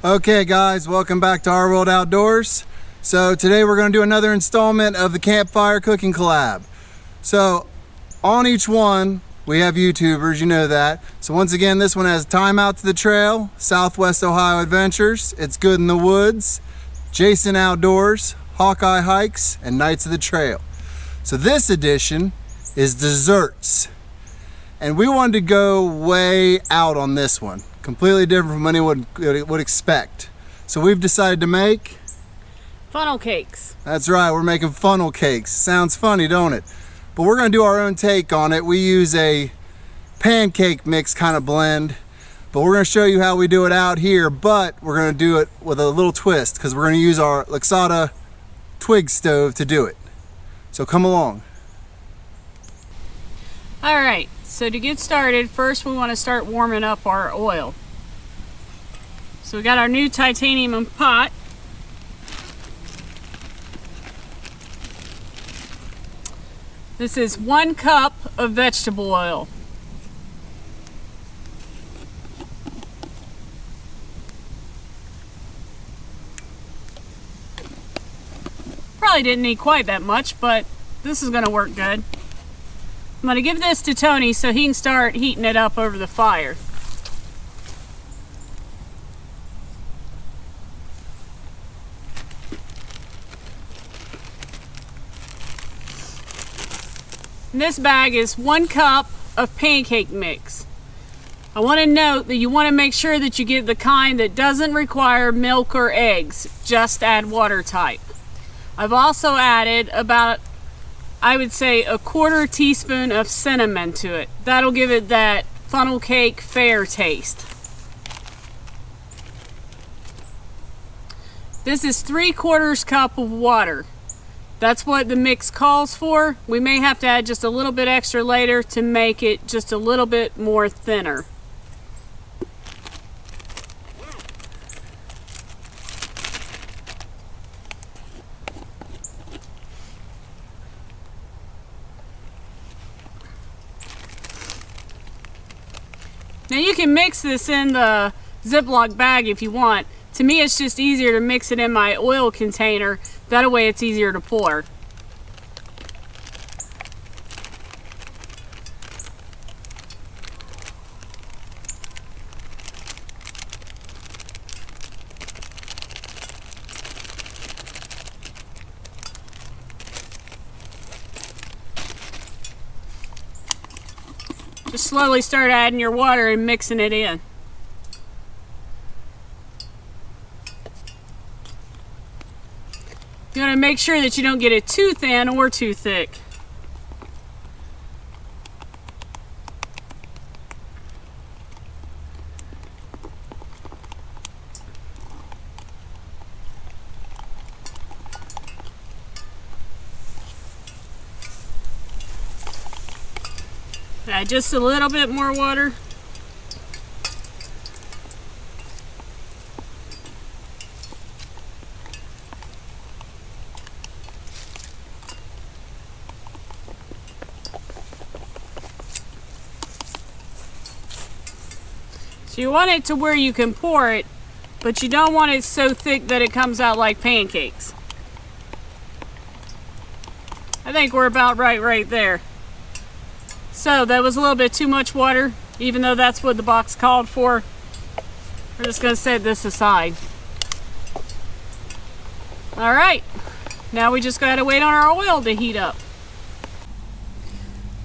Okay guys, welcome back to Our World Outdoors. So today we're going to do another installment of the Campfire cooking collab. So on each one we have YouTubers, you know that. So once again, this one has Time Out to the Trail, Southwest Ohio Adventures, It's Good in the Woods, Jason Outdoors, Hawkeye Hikes, and Knights of the Trail. So this edition is desserts. And we wanted to go way out on this one. Completely different from anyone would expect. So we've decided to make funnel cakes. That's right, we're making funnel cakes. Sounds funny, don't it? But we're gonna do our own take on it. We use a pancake mix kind of blend, but we're gonna show you how we do it out here, but we're gonna do it with a little twist because we're gonna use our Luxada twig stove to do it. So come along. All right, so to get started, first we want to start warming up our oil. So we got our new titanium pot. This is 1 cup of vegetable oil. Probably didn't need quite that much, but this is going to work good. I'm going to give this to Tony so he can start heating it up over the fire. And this bag is 1 cup of pancake mix. I want to note that you want to make sure that you get the kind that doesn't require milk or eggs, just add water type. I've also added about, I would say, 1/4 teaspoon of cinnamon to it. That'll give it that funnel cake fair taste. This is 3/4 cup of water. That's what the mix calls for. We may have to add just a little bit extra later to make it just a little bit more thinner. Now you can mix this in the Ziploc bag if you want. To me, it's just easier to mix it in my oil container. That way it's easier to pour. Just slowly start adding your water and mixing it in. You want to make sure that you don't get it too thin or too thick. Add just a little bit more water. So you want it to where you can pour it, but you don't want it so thick that it comes out like pancakes. I think we're about right there. So that was a little bit too much water, even though that's what the box called for. We're just going to set this aside. All right, now we just got to wait on our oil to heat up.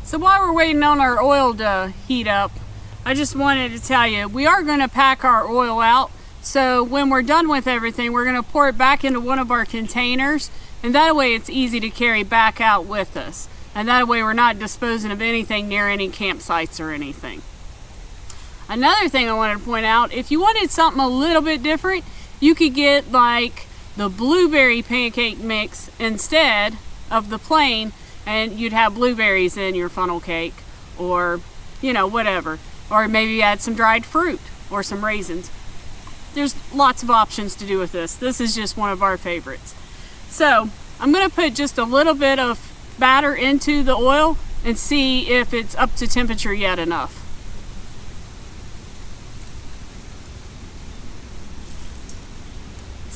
So while we're waiting on our oil to heat up, I just wanted to tell you, we are going to pack our oil out. So when we're done with everything, we're going to pour it back into one of our containers, and that way it's easy to carry back out with us. And that way we're not disposing of anything near any campsites or anything. Another thing I wanted to point out, if you wanted something a little bit different, you could get like the blueberry pancake mix instead of the plain, and you'd have blueberries in your funnel cake, or you know, whatever. Or maybe add some dried fruit or some raisins. There's lots of options to do with this. This is just one of our favorites. So I'm going to put just a little bit of batter into the oil and see if it's up to temperature yet enough.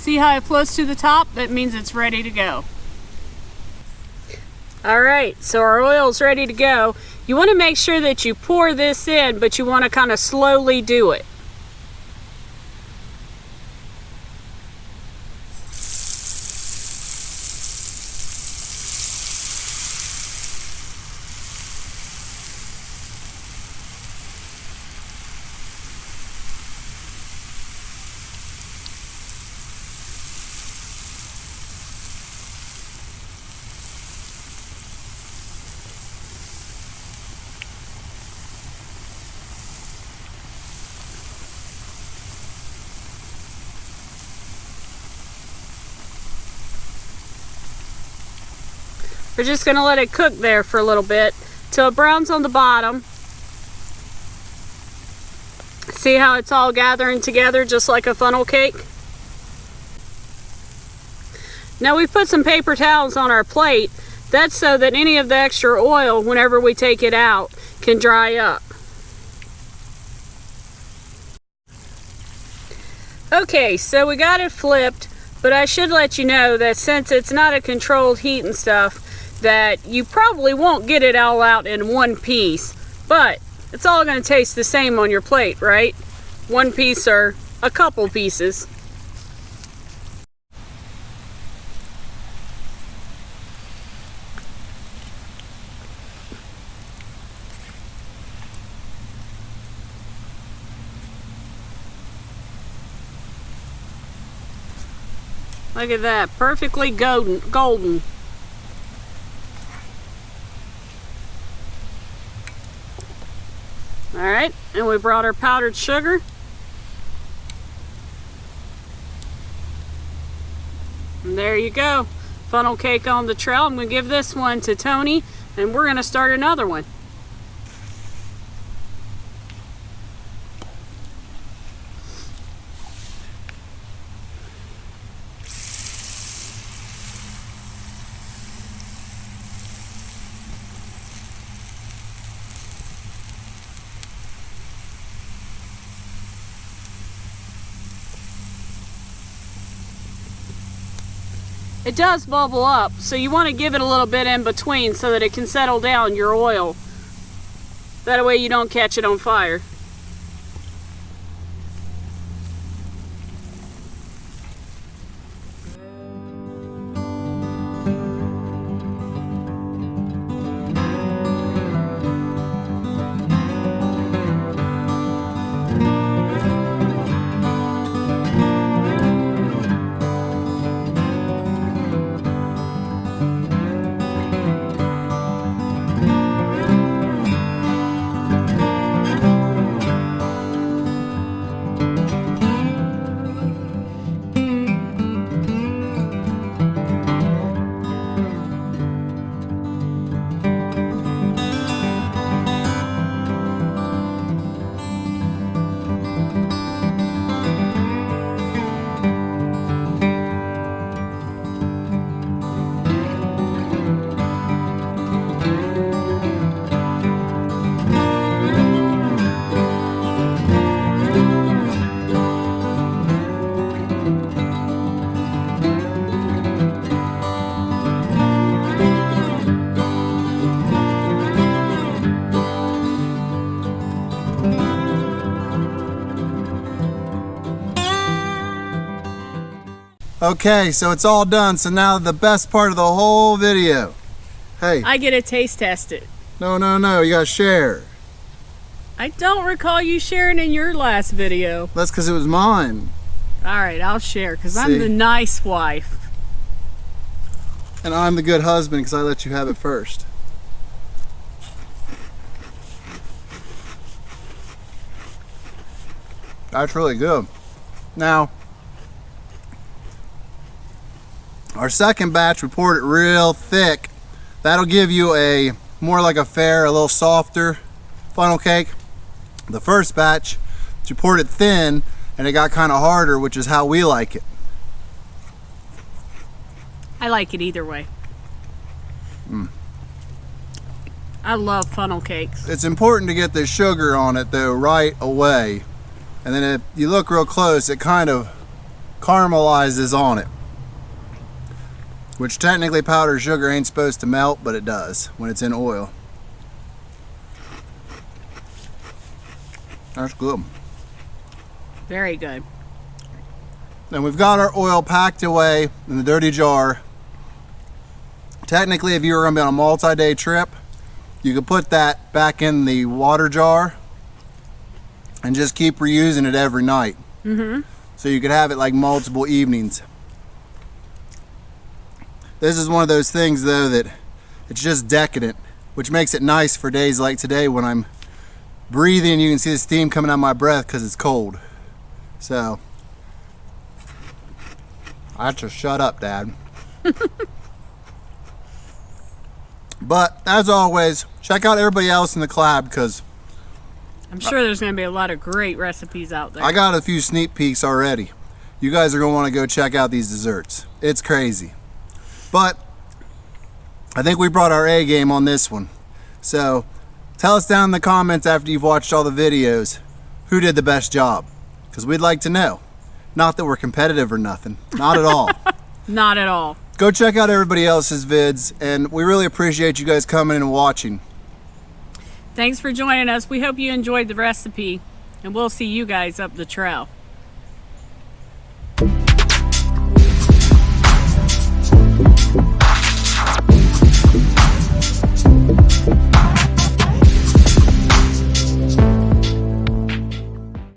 See how it floats to the top? That means it's ready to go. Alright, so our oil's ready to go. You want to make sure that you pour this in, but you want to kind of slowly do it. We're just going to let it cook there for a little bit till it browns on the bottom. See how it's all gathering together just like a funnel cake? Now we put some paper towels on our plate. That's so that any of the extra oil, whenever we take it out, can dry up. Okay, so we got it flipped, but I should let you know that since it's not a controlled heat and stuff, that you probably won't get it all out in one piece, but it's all going to taste the same on your plate, right? One piece or a couple pieces. Look at that, perfectly golden. Alright, and we brought our powdered sugar. And there you go. Funnel cake on the trail. I'm going to give this one to Tony, and we're going to start another one. It does bubble up, so you want to give it a little bit in between so that it can settle down your oil. That way you don't catch it on fire. Okay, so it's all done. So now the best part of the whole video. Hey. I get to taste test it. No, you gotta share. I don't recall you sharing in your last video. That's because it was mine. Alright, I'll share because I'm the nice wife. And I'm the good husband because I let you have it first. That's really good. Now, our second batch, we poured it real thick. That'll give you a more like a fair, a little softer funnel cake. The first batch, you poured it thin and it got kind of harder, which is how we like it. I like it either way. I love funnel cakes. It's important to get the sugar on it though right away. And then if you look real close, it kind of caramelizes on it. Which technically powdered sugar ain't supposed to melt, but it does when it's in oil. That's good. Very good. And we've got our oil packed away in the dirty jar. Technically, if you were going to be on a multi-day trip, you could put that back in the water jar and just keep reusing it every night. So you could have it like multiple evenings. This is one of those things though that it's just decadent, which makes it nice for days like today when I'm breathing. You can see the steam coming out of my breath because it's cold. So I have to shut up, Dad. But as always, check out everybody else in the collab because I'm sure there's going to be a lot of great recipes out there. I got a few sneak peeks already. You guys are going to want to go check out these desserts. It's crazy. But I think we brought our A game on this one. So tell us down in the comments after you've watched all the videos who did the best job, because we'd like to know. Not that we're competitive or nothing. Not at all. Not at all. Go check out everybody else's vids, and we really appreciate you guys coming and watching. Thanks for joining us. We hope you enjoyed the recipe, and we'll see you guys up the trail.